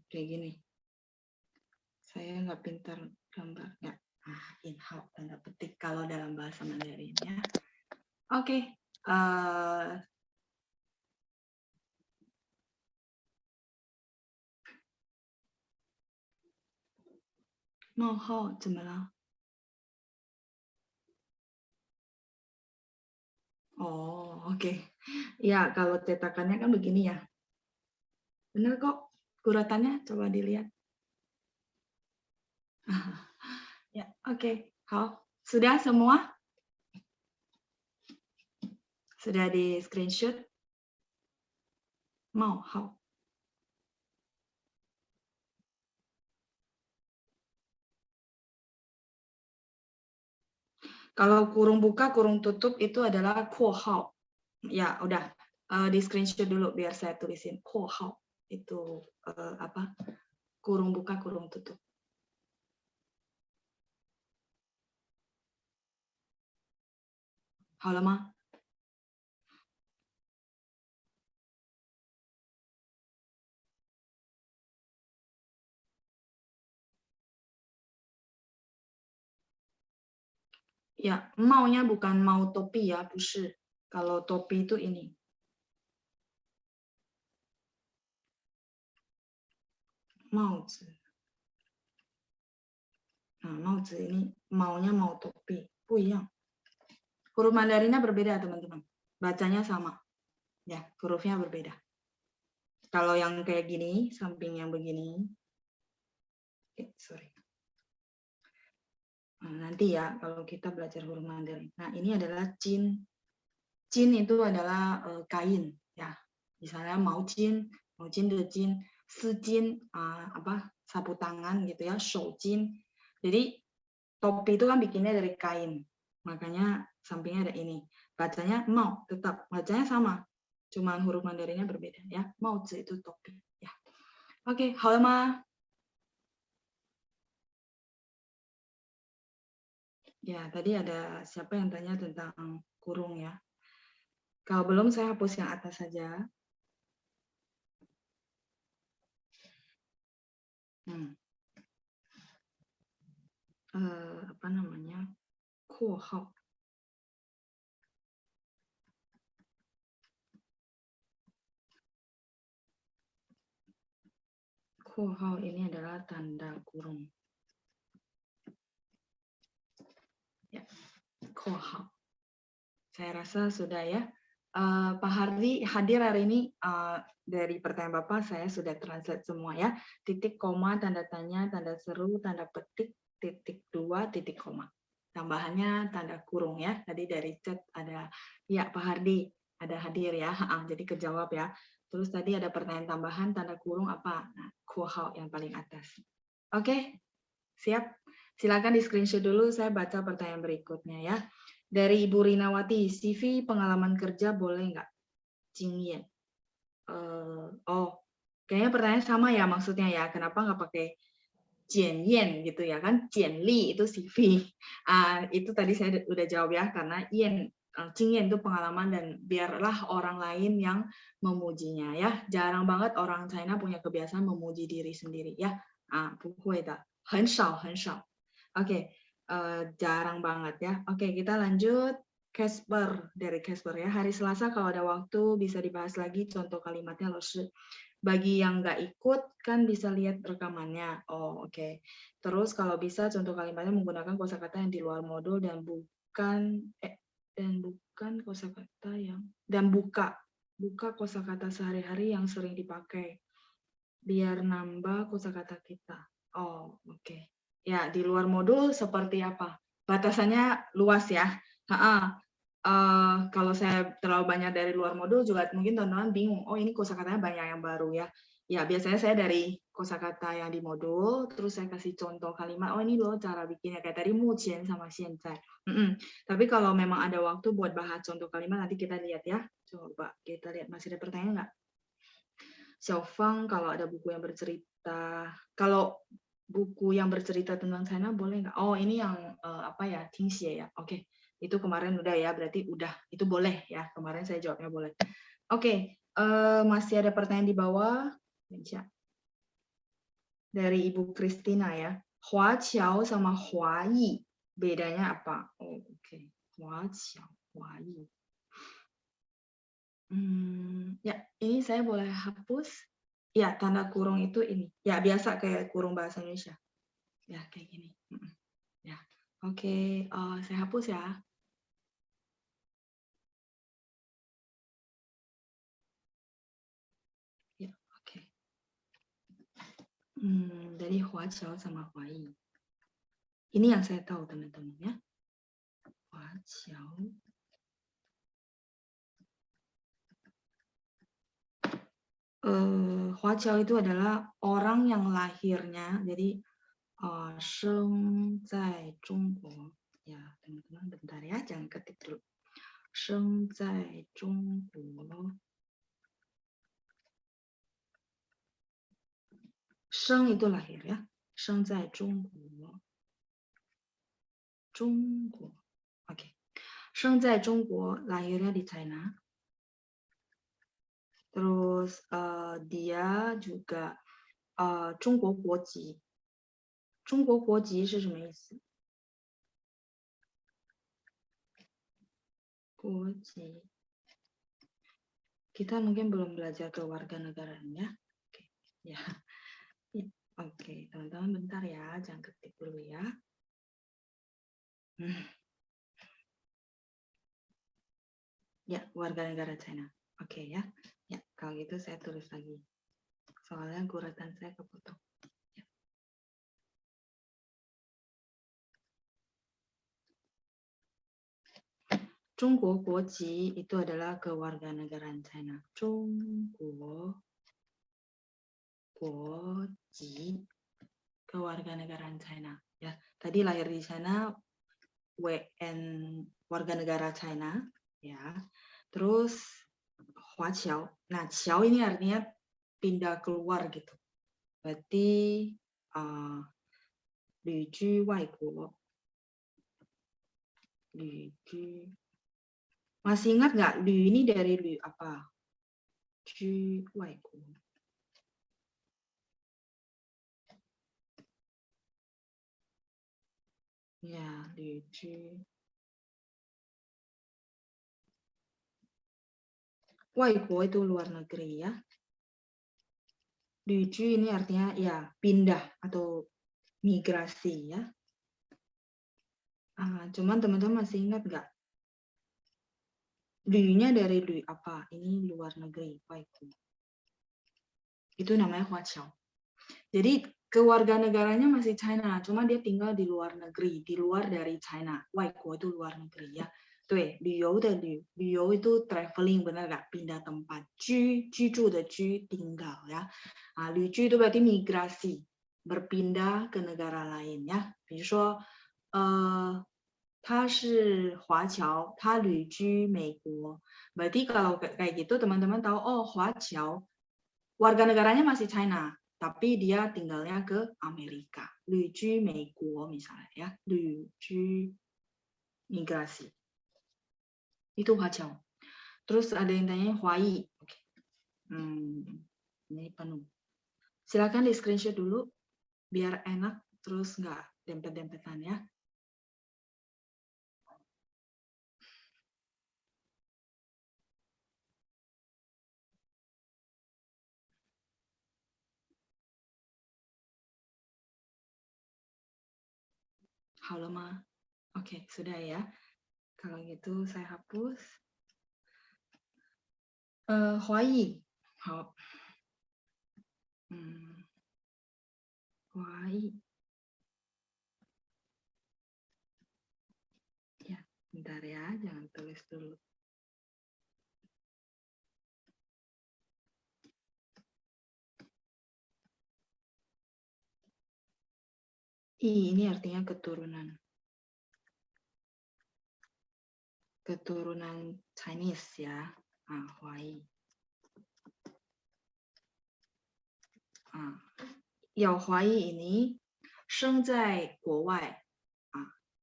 Kayak gini. Saya nggak pintar gambarnya. In hao tanda petik kalau dalam bahasa Mandarin ya. Oke. Mau hao 怎么了？ Oh, oke. Ya, kalau cetakannya kan begini ya. Bener kok, guratannya coba dilihat. Ya, oke. Sudah semua? Sudah di screenshot? 冒号。Kalau kurung buka, kurung tutup itu adalah 括号. Ya, udah. Di screenshot dulu biar saya tulisin 括号. Itu apa? Kurung buka, kurung tutup. Halo, Ma. Ya, maunya bukan mau topi ya, 不是. Kalau topi itu ini. Mau. Nah, mau ini maunya mau topi. 不一样. Huruf Mandarinnya berbeda, teman-teman. Bacanya sama. Ya, hurufnya berbeda. Kalau yang kayak gini, samping yang begini. Sorry. Nah, nanti ya, kalau kita belajar huruf Mandarin. Nah, ini adalah jin. Jin itu adalah kain. Ya, misalnya mau jin de jin, sejin, apa, sapu tangan gitu ya, shou jin. Jadi, topi itu kan bikinnya dari kain. Makanya sampingnya ada ini. Bacanya mau, tetap. Bacanya sama. Cuman huruf Mandarinnya berbeda ya. Mau itu topi. Ya. Oke, halo Ma. Ya, tadi ada siapa yang tanya tentang kurung ya. Kalau belum saya hapus yang atas saja. Apa namanya? 括号. Ini adalah tanda kurung. Ya, 括号. Saya rasa sudah ya. Pak Hardi hadir hari ini dari pertanyaan Bapak saya sudah translate semua ya. Titik, koma, tanda tanya, tanda seru, tanda petik, titik 2, titik koma. Tambahannya tanda kurung ya. Tadi dari chat ada, ya Pak Hardi ada hadir ya. Jadi kejawab ya. Terus tadi ada pertanyaan tambahan, tanda kurung apa? Nah, 括号 yang paling atas. Oke, siap. Silakan di screenshot dulu, saya baca pertanyaan berikutnya ya. Dari Ibu Rinawati, CV pengalaman kerja boleh nggak? Jingyan. Kayaknya pertanyaan sama ya maksudnya ya. Kenapa nggak pakai Jianyan gitu ya kan? Jianli itu CV. Itu tadi saya udah jawab ya, karena Yen, Jingyan itu pengalaman dan biarlah orang lain yang memujinya ya. Jarang banget orang China punya kebiasaan memuji diri sendiri ya. 不会的，很少很少. Oke, jarang banget ya. Oke, kita lanjut. Casper, dari Casper ya. Hari Selasa kalau ada waktu bisa dibahas lagi contoh kalimatnya loh. Bagi yang nggak ikut kan bisa lihat rekamannya. Oke. Terus kalau bisa contoh kalimatnya menggunakan kosakata yang di luar modul dan bukan kosakata yang buka kosakata sehari-hari yang sering dipakai. Biar nambah kosakata kita. Oke. Ya, di luar modul seperti apa? Batasannya luas ya. Kalau saya terlalu banyak dari luar modul juga mungkin teman-teman bingung. Ini kosakatanya banyak yang baru ya. Ya, biasanya saya dari kosakata yang di modul, terus saya kasih contoh kalimat. Ini loh cara bikinnya kayak tadi mujian sama xianzai. Tapi kalau memang ada waktu buat bahas contoh kalimat nanti kita lihat ya. Coba kita lihat masih ada pertanyaan nggak? Xiaofang, kalau ada buku yang bercerita, kalau buku yang bercerita tentang China boleh nggak? Ini yang apa ya, Tingxie ya. Oke, itu kemarin udah ya, berarti udah, itu boleh ya. Kemarin saya jawabnya boleh. Oke, masih ada pertanyaan di bawah. Dari Ibu Christina ya. Hua Qiao sama Hua Yi, bedanya apa? Oke. Hua Qiao, Hua Yi. Ya, ini saya boleh hapus. Ya, tanda kurung itu ini. Ya, biasa kayak kurung bahasa Indonesia. Ya, kayak gini. Ya, oke. Saya hapus ya. Ya, oke. Dari Hua Qiao sama Hua Yi. Ini yang saya tahu, teman-teman ya. Hua Qiao. Huaqiao itu adalah orang yang lahirnya, jadi Sheng zai Zhongguo. Ya, teman-teman bentar ya, jangan ketik dulu. Sheng zai Zhongguo. Sheng itu lahir ya. Sheng zai Zhongguo. Zhongguo. Oke. Sheng zai Zhongguo, lahirnya di China. Terus dia juga 中国国籍。中国国籍是什么意思？国籍。Kita mungkin belum belajar kewarganegaraan ya. Oke, ya. Oke, teman-teman bentar ya, jangan ketik dulu ya. Ya, warga negara China. Oke ya. Ya, kalau gitu saya tulis lagi. Soalnya guratan saya kepotong. Ya. Zhongguo Guoji itu adalah kewarganegaraan China. Zhongguo Guoji, kewarganegaraan China. Ya, tadi lahir di sana, WN warga negara China, ya. Terus Huaqiao. Nah, qiao ini artinya pindah keluar gitu. Berarti Lüju Waiguo. Lüju. Masih ingat nggak Lü ini dari Lü apa? Ju Waiguo. Ya, Lüju. Waiguo itu luar negeri ya. Lüju ini artinya ya pindah atau migrasi ya. Cuman teman-teman masih ingat nggak? Lü-nya dari Lü apa? Ini luar negeri, Waiguo. Itu namanya Huaqiao. Jadi kewarganegaranya masih China, cuma dia tinggal di luar negeri, di luar dari China. Waiguo itu luar negeri ya. Tuh, Liu de Liu, Liu itu traveling, benar nggak? Pindah tempat. Ju de Ju, tinggal ya. Lüju itu berarti migrasi, berpindah ke negara lain ya. 比如说他是华侨，他旅居美国。Berarti kalau kayak gitu teman-teman tahu, oh Huaqiao warga negaranya masih China, tapi dia tinggalnya ke Amerika. 旅居美国 misalnya ya, 旅居 migrasi. Itu Huaqiao. Terus ada yang tanya Huai. Oke. Ini penuh. Silakan di screenshot dulu biar enak, terus nggak dempet-dempetan ya. Halo Ma. Oke, sudah ya. Kalau gitu saya hapus. Huai. Hao. Huai. Ya, bentar ya, jangan tulis dulu. Ini artinya keturunan. Keturunan Chinese ya. Huai. Yao Huai ini 生在国外.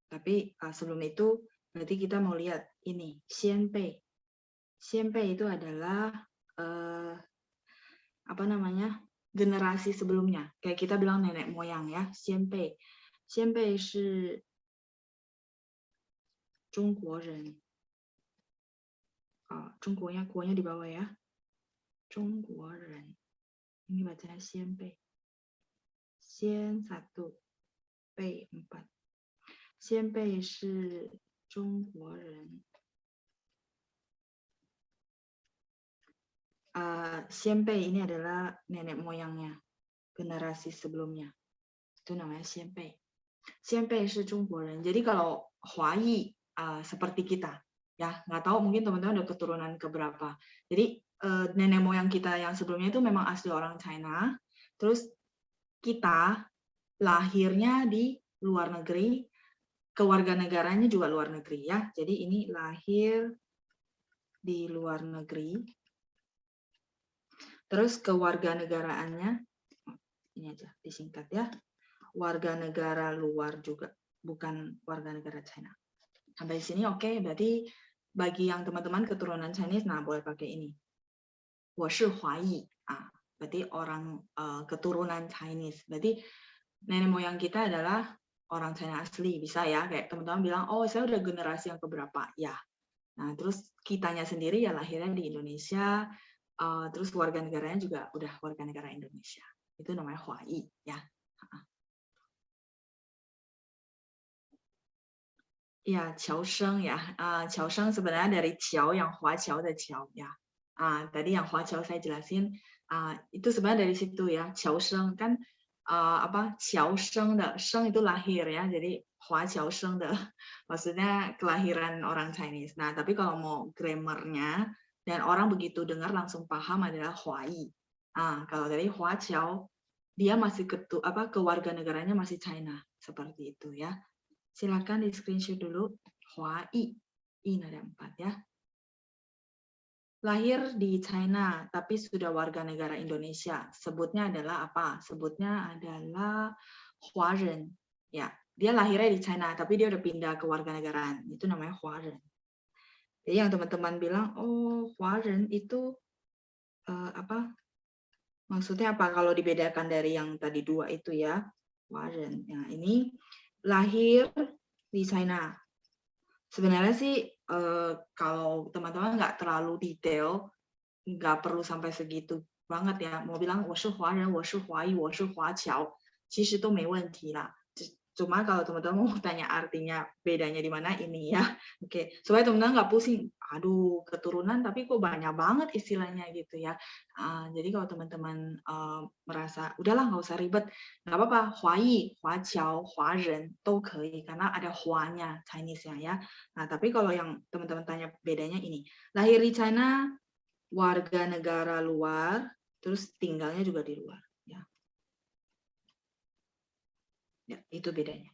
Tapi sebelum itu berarti kita mau lihat ini xianbei. Xianbei itu adalah apa namanya? Generasi sebelumnya. Kayak kita bilang nenek moyang ya, xianbei. Xianbei 是中国人. 中国nya 国nya di bawah ya. 中国人. Ini bacanya xianbei. Xian 1, bei 4. 先辈是中国人。先辈ini adalah nenek moyangnya, generasi sebelumnya. Itu namanya 先辈. 先辈是中国人. Jadi kalau Huai seperti kita, ya nggak tahu mungkin teman-teman udah keturunan keberapa. Jadi nenek moyang kita yang sebelumnya itu memang asli orang China. Terus kita lahirnya di luar negeri, kewarganegaranya juga luar negeri ya. Jadi ini lahir di luar negeri. Terus kewarganegaraannya ini aja disingkat ya. Warga negara luar juga, bukan warga negara China. Sampai sini oke, berarti bagi yang teman-teman keturunan Chinese, nah boleh pakai ini. 我是华裔 berarti orang keturunan Chinese. Berarti nenek moyang kita adalah orang China asli, bisa ya. Kayak teman-teman bilang, oh saya udah generasi yang keberapa? Ya. Nah, terus kitanya sendiri ya lahirnya di Indonesia, terus warga negaranya juga udah warga negara Indonesia. Itu namanya Huai ya. Ya, Qiao Sheng ya. Qiao Sheng sebenarnya dari Qiao yang Hua Qiao de Qiao ya. Tadi yang Hua Qiao saya jelasin, itu sebenarnya dari situ ya. Qiao Sheng kan Qiao Sheng de Sheng itu lahir ya. Jadi Hua Qiao Sheng de maksudnya kelahiran orang Chinese. Nah, tapi kalau mau grammarnya dan orang begitu dengar langsung paham adalah Huai. Kalau dari Hua Qiao dia masih kewarganegaranya masih China seperti itu ya. Silakan di screenshot dulu. Huai. Ini ada 4 ya. Lahir di China, tapi sudah warga negara Indonesia. Sebutnya adalah apa? Sebutnya adalah Huaren. Ya, dia lahirnya di China, tapi dia udah pindah ke warga negaraan. Itu namanya Huaren. Jadi yang teman-teman bilang, oh Huaren itu maksudnya apa? Kalau dibedakan dari yang tadi 2 itu ya, Huaren. Nah, ini lahir di China. Sebenarnya sih kalau teman-teman nggak terlalu detail, nggak perlu sampai segitu banget ya. Mau bilang 我是华人，我是华裔，我是华侨，其实都没问题啦。Cuma kalau teman-teman mau tanya artinya bedanya di mana ini ya. Oke, supaya teman-teman nggak pusing. Aduh, keturunan tapi kok banyak banget istilahnya gitu ya. Jadi kalau teman-teman merasa udahlah nggak usah ribet, nggak apa-apa. Huai, Huaqiao, Huaren, 都可以 karena ada Huanya Chinese-nya ya. Nah, tapi kalau yang teman-teman tanya bedanya ini, lahir di China, warga negara luar, terus tinggalnya juga di luar. Ya, itu bedanya.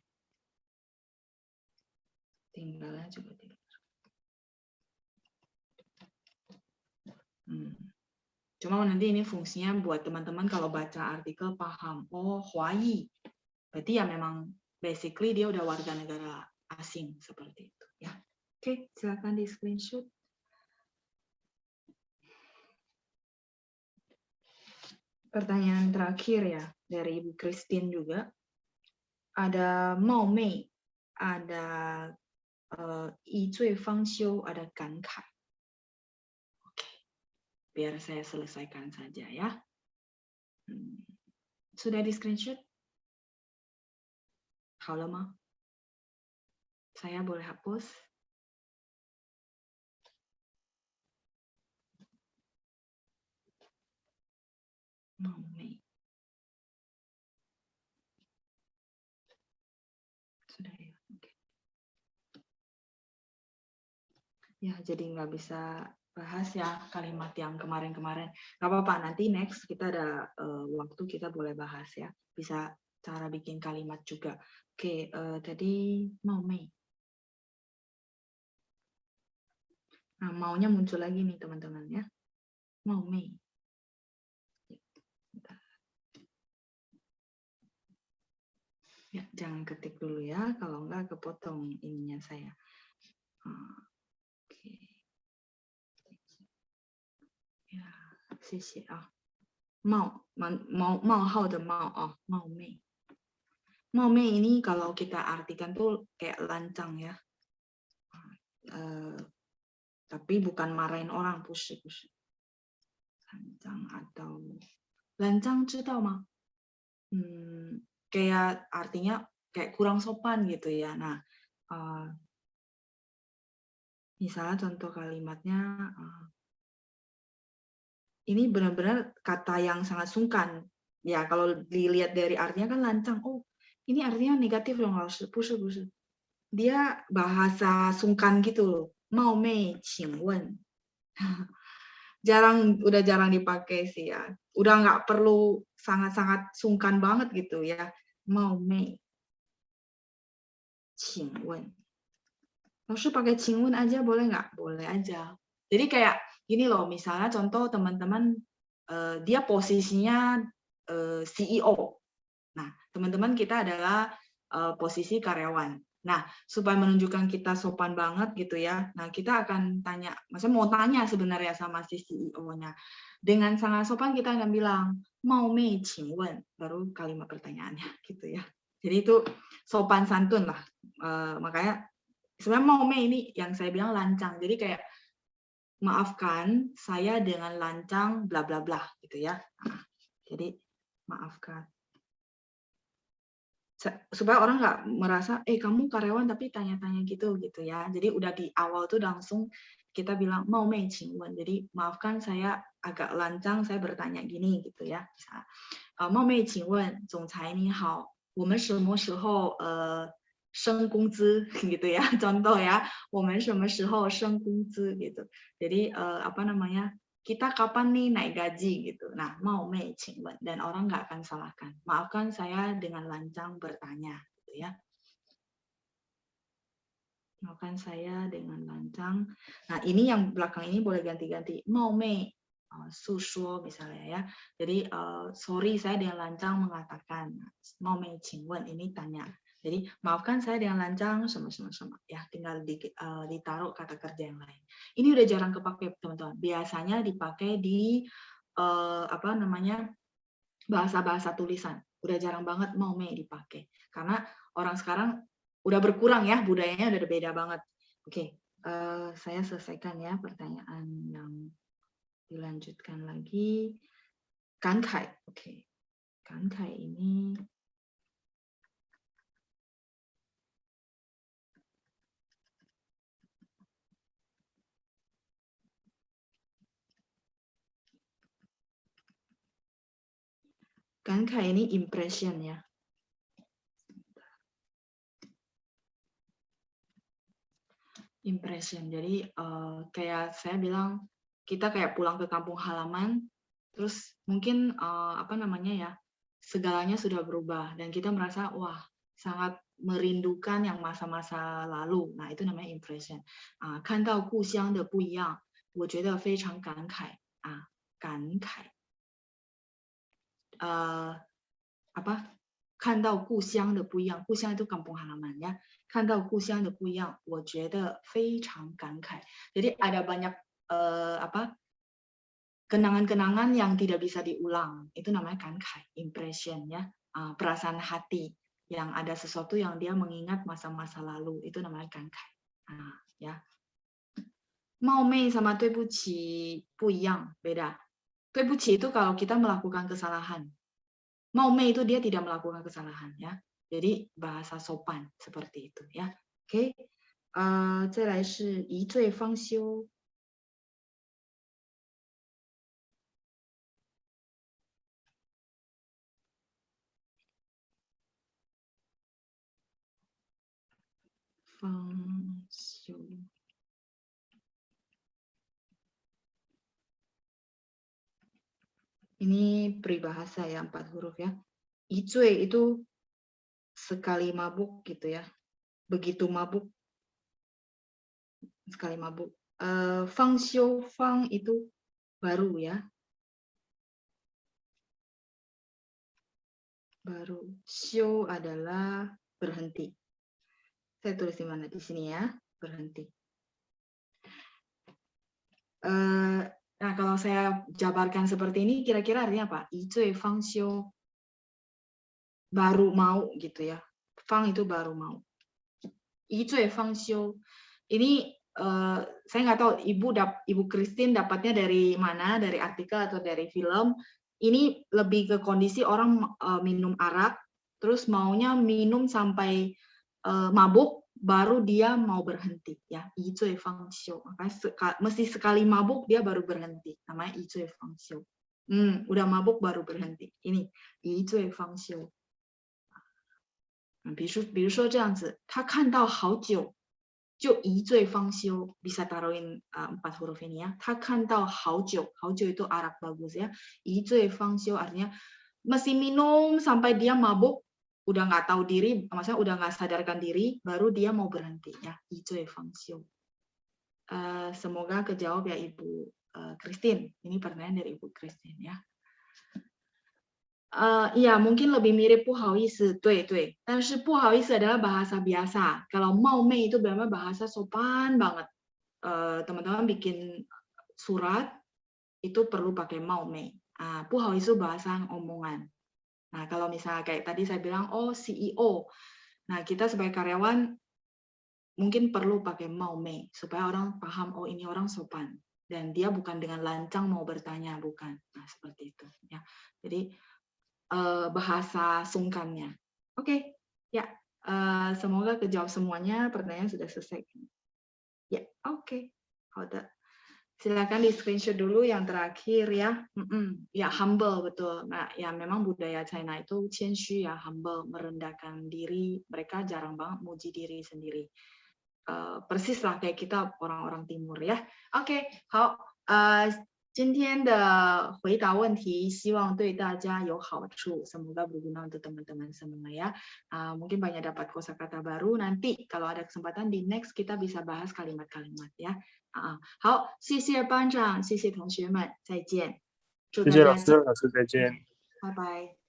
Tinggalnya juga di luar. Cuma nanti ini fungsinya buat teman-teman kalau baca artikel paham. Oh, Huai. Berarti ya memang basically dia udah warga negara asing seperti itu ya. Oke, silakan di screenshot. Pertanyaan terakhir ya dari Ibu Christine juga. Ada Mao Mei, ada Yi Zui Fang Xiu, ada Gan Kai. Oke, biar saya selesaikan saja ya. Sudah di screenshot? Halo Ma, saya boleh hapus? Mao Mei. Sudah ya, oke. Ya, jadi nggak bisa bahas ya kalimat yang kemarin-kemarin. Nggak apa-apa, nanti next kita ada waktu kita boleh bahas ya. Bisa cara bikin kalimat juga. Oke, tadi Mao Mei. Nah, maunya muncul lagi nih teman-teman ya. Mao Mei. Ya, jangan ketik dulu ya, kalau nggak kepotong ininya saya. Oke. Ya, 谢谢啊。mau hao de mau Mao Mei. Mao Mei ini kalau kita artikan tuh kayak lancang ya. Tapi bukan marahin orang, push. Lancang atau lancang, 知道吗? Kayak artinya kayak kurang sopan gitu ya. Nah, misalnya contoh kalimatnya, ini benar-benar kata yang sangat sungkan. Ya, kalau dilihat dari artinya kan lancang. Oh, ini artinya negatif dong, harus push. Dia bahasa sungkan gitu loh. Mao Mei, 请问. udah jarang dipakai sih ya. Udah nggak perlu sangat-sangat sungkan banget gitu ya. Mau mei, 请问. Langsung pakai 请问 aja boleh nggak? Boleh aja. Jadi kayak gini loh, misalnya contoh teman-teman dia posisinya CEO. Nah, teman-teman kita adalah posisi karyawan. Nah, supaya menunjukkan kita sopan banget gitu ya. Nah, kita akan tanya, maksudnya mau tanya sebenarnya sama si CEO-nya. Dengan sangat sopan kita akan bilang, mau mei 请问, baru kalimat pertanyaannya gitu ya. Jadi itu sopan santun lah. Makanya sebenarnya mau mei ini yang saya bilang lancang. Jadi kayak maafkan saya dengan lancang bla bla bla gitu ya. Nah, jadi maafkan. Supaya orang nggak merasa kamu karyawan tapi tanya-tanya gitu ya. Jadi udah di awal tuh langsung kita bilang mau mei 请问. Jadi maafkan saya agak lancang, saya bertanya gini gitu ya. mau mei 请问总裁你好，我们什么时候升工资gitu ya. Contoh ya, 我们什么时候升工资gitu. Jadi apa namanya? Kita kapan nih naik gaji gitu. Nah, mau mei 请问 dan orang nggak akan salahkan. Maafkan saya dengan lancang bertanya gitu ya. Maafkan saya dengan lancang. Nah, ini yang belakang ini boleh ganti-ganti. Mau mei 诉说 misalnya ya. Jadi sorry saya dengan lancang mengatakan. Mau mei 请问 ini tanya. Jadi maafkan saya dengan lancang sama ya, tinggal ditaruh kata kerja yang lain. Ini udah jarang kepake teman-teman. Biasanya dipakai di apa namanya bahasa-bahasa tulisan. Udah jarang banget mau mei dipakai karena orang sekarang udah berkurang ya, budayanya udah beda banget. Oke, saya selesaikan ya pertanyaan yang dilanjutkan lagi. Gankai, oke. Gankai ini Gankai ini impression ya. Impression. Jadi kayak saya bilang kita kayak pulang ke kampung halaman, terus mungkin apa namanya ya, segalanya sudah berubah dan kita merasa wah sangat merindukan yang masa-masa lalu. Nah itu namanya impression. 看到故乡的不一样，我觉得非常感慨啊，感慨。apa? 看到故乡的不一样，故乡 itu kampung halaman ya. 看到故乡的不一样，我觉得非常感慨。Jadi ada banyak apa? Kenangan-kenangan yang tidak bisa diulang. Itu namanya kankai, impression ya. Perasaan hati yang ada sesuatu yang dia mengingat masa-masa lalu. Itu namanya kankai. Ya. Mau mei sama 对不起不一样, beda. 对不起 itu kalau kita melakukan kesalahan. Mau mei itu dia tidak melakukan kesalahan ya. Jadi bahasa sopan seperti itu ya. Oke. 再来是一醉方休。方休。Ini peribahasa ya, 4 huruf ya. 一醉 itu sekali mabuk gitu ya. Begitu mabuk, sekali mabuk. 方休, 方 itu baru ya. Baru. 休 adalah berhenti. Saya tulis di mana? Di sini ya, berhenti. Nah, kalau saya jabarkan seperti ini, kira-kira artinya apa? 一醉方休. Baru mau gitu ya. Fang itu baru mau. 一醉方休. Ini saya nggak tahu Ibu Christine dapatnya dari mana, dari artikel atau dari film. Ini lebih ke kondisi orang minum arak, terus maunya minum sampai mabuk, baru dia mau berhenti ya. 一醉方休. Makanya mesti sekali mabuk dia baru berhenti. Namanya 一醉方休. Udah mabuk baru berhenti. Ini 一醉方休. 比如说这样子，他看到好久就一醉方休, bisa taruhin 4 huruf ini ya. 他看到好久itu Arab bagus ya. 一醉方休 artinya masih minum sampai dia mabuk, udah nggak tahu diri, maksudnya udah nggak sadarkan diri, baru dia mau berhenti ya. 一醉方休. Semoga kejawab ya Ibu Christine. Ini pertanyaan dari Ibu Christine ya. Iya, mungkin lebih mirip 不好意思, 对. 但是不好意思 adalah bahasa biasa. Kalau 冒昧 itu benar-benar bahasa sopan banget. Teman-teman bikin surat itu perlu pakai 冒昧. 不好意思 bahasa omongan. Nah, kalau misalnya kayak tadi saya bilang, oh CEO. Nah, kita sebagai karyawan mungkin perlu pakai 冒昧 supaya orang paham, oh ini orang sopan. Dan dia bukan dengan lancang mau bertanya, bukan. Nah, seperti itu. Ya. Jadi, bahasa sungkannya. Oke, ya. Semoga kejawab semuanya. Pertanyaan sudah selesai. Ya, oke. Silakan di screenshot dulu yang terakhir ya. Ya, humble betul. Nah, ya memang budaya China itu 谦虚 ya, humble, merendahkan diri. Mereka jarang banget muji diri sendiri. Persis lah kayak kita orang-orang timur ya. Oke, 好，今天的回答问题希望对大家有好处, semoga berguna untuk teman-teman semua ya. Mungkin banyak dapat kosakata baru. Nanti kalau ada kesempatan di next kita bisa bahas kalimat-kalimat ya. 好，谢谢班长，谢谢同学们，再见，祝谢大家谢老师，老师再见。拜拜。